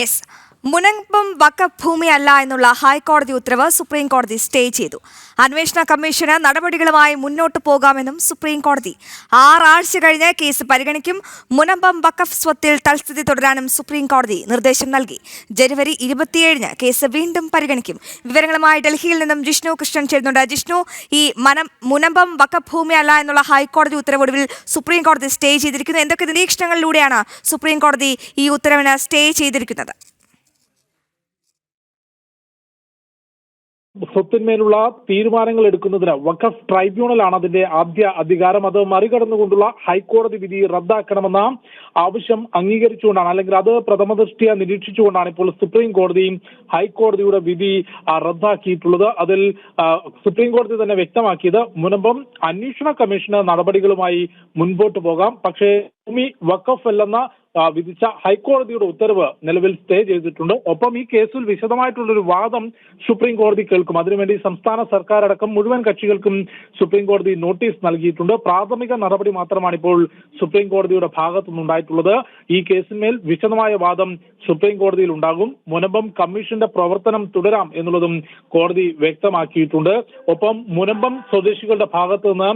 Yes, Munambam വഖഫ് ഭൂമിയല്ല എന്നുള്ള ഹൈക്കോടതി ഉത്തരവ് സുപ്രീം കോടതി സ്റ്റേ ചെയ്തു. അന്വേഷണ കമ്മീഷന് നടപടികളുമായി മുന്നോട്ടു പോകാമെന്നും സുപ്രീം കോടതി 6 ആഴ്ച കഴിഞ്ഞ് കേസ് പരിഗണിക്കും. മുനമ്പം വഖഫ് സ്വത്തിൽ തൽസ്ഥിതി തുടരാനും സുപ്രീം കോടതി നിർദ്ദേശം നൽകി. ജനുവരി 27-ന് കേസ് വീണ്ടും പരിഗണിക്കും. വിവരങ്ങളുമായി ഡൽഹിയിൽ നിന്നും ജിഷ്ണു കൃഷ്ണൻ ചേരുന്നുണ്ട്. ജിഷ്ണു, ഈ മുനമ്പം വഖഫ് ഭൂമിയല്ല എന്നുള്ള ഹൈക്കോടതി ഉത്തരവ് ഒടുവിൽ സുപ്രീം കോടതി സ്റ്റേ ചെയ്തിരിക്കുന്നു. എന്തൊക്കെ നിരീക്ഷണങ്ങളിലൂടെയാണ് സുപ്രീം കോടതി ഈ ഉത്തരവിന് സ്റ്റേ ചെയ്തിരിക്കുന്നത്? സ്വത്തിന്മേലുള്ള തീരുമാനങ്ങൾ എടുക്കുന്നതിന് വഖഫ് ട്രൈബ്യൂണലാണ് അതിന്റെ ആദ്യ അധികാരം. അത് മറികടന്നുകൊണ്ടുള്ള ഹൈക്കോടതി വിധി റദ്ദാക്കണമെന്ന ആവശ്യം അംഗീകരിച്ചുകൊണ്ടാണ്, അല്ലെങ്കിൽ അത് പ്രഥമ ദൃഷ്ട്യാ നിരീക്ഷിച്ചുകൊണ്ടാണ് ഇപ്പോൾ സുപ്രീം കോടതിയും ഹൈക്കോടതിയുടെ വിധി റദ്ദാക്കിയിട്ടുള്ളത്. അതിൽ സുപ്രീം കോടതി തന്നെ വ്യക്തമാക്കിയത് മുനമ്പം അന്വേഷണ കമ്മീഷന് നടപടികളുമായി മുൻപോട്ട് പോകാം, പക്ഷേ ഭൂമി വഖഫ് അല്ലെന്ന വിധിച്ച ഹൈക്കോടതിയുടെ ഉത്തരവ് നിലവിൽ സ്റ്റേ ചെയ്തിട്ടുണ്ട്. ഒപ്പം ഈ കേസിൽ വിശദമായിട്ടുള്ളൊരു വാദം സുപ്രീം കോടതി കേൾക്കും. അതിനുവേണ്ടി സംസ്ഥാന സർക്കാർ അടക്കം മുഴുവൻ കക്ഷികൾക്കും സുപ്രീം കോടതി നോട്ടീസ് നൽകിയിട്ടുണ്ട്. പ്രാഥമിക നടപടി മാത്രമാണ് ഇപ്പോൾ സുപ്രീം കോടതിയുടെ ഭാഗത്തു നിന്നുണ്ടായിട്ടുള്ളത്. ഈ കേസിന്മേൽ വിശദമായ വാദം സുപ്രീം കോടതിയിൽ ഉണ്ടാകും. മുനമ്പം കമ്മീഷന്റെ പ്രവർത്തനം തുടരാം എന്നുള്ളതും കോടതി വ്യക്തമാക്കിയിട്ടുണ്ട്. ഒപ്പം മുനമ്പം സ്വദേശികളുടെ ഭാഗത്തു നിന്ന്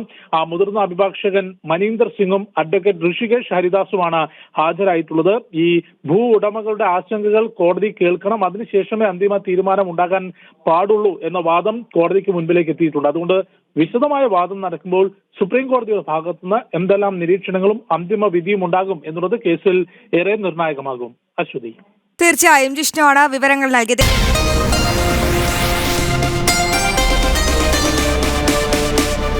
മുതിർന്ന അഭിഭാഷകൻ മനീന്ദർ സിംഗും അഡ്വക്കേറ്റ് ഋഷികേഷ് ഹരിദാസുമാണ് ഹാജരായിട്ടുള്ളത്. ഈ ഭൂ ഉടമകളുടെ ആശങ്കകൾ കോടതി കേൾക്കണം, അതിനുശേഷമേ അന്തിമ തീരുമാനം ഉണ്ടാകാൻ പാടുള്ളൂ എന്ന വാദം കോടതിക്ക് മുൻപിലേക്ക് എത്തിയിട്ടുണ്ട്. അതുകൊണ്ട് വിശദമായ വാദം നടക്കുമ്പോൾ സുപ്രീം കോടതിയുടെ ഭാഗത്തുനിന്ന് എന്തെല്ലാം നിരീക്ഷണങ്ങളും അന്തിമ വിധിയും ഉണ്ടാകും എന്നുള്ളത് കേസിൽ ഏറെ നിർണായകമാകും. അശ്വതി, തീർച്ചയായും ജിഷ്ണുവാണ് വിവരങ്ങൾ നൽകിയത്.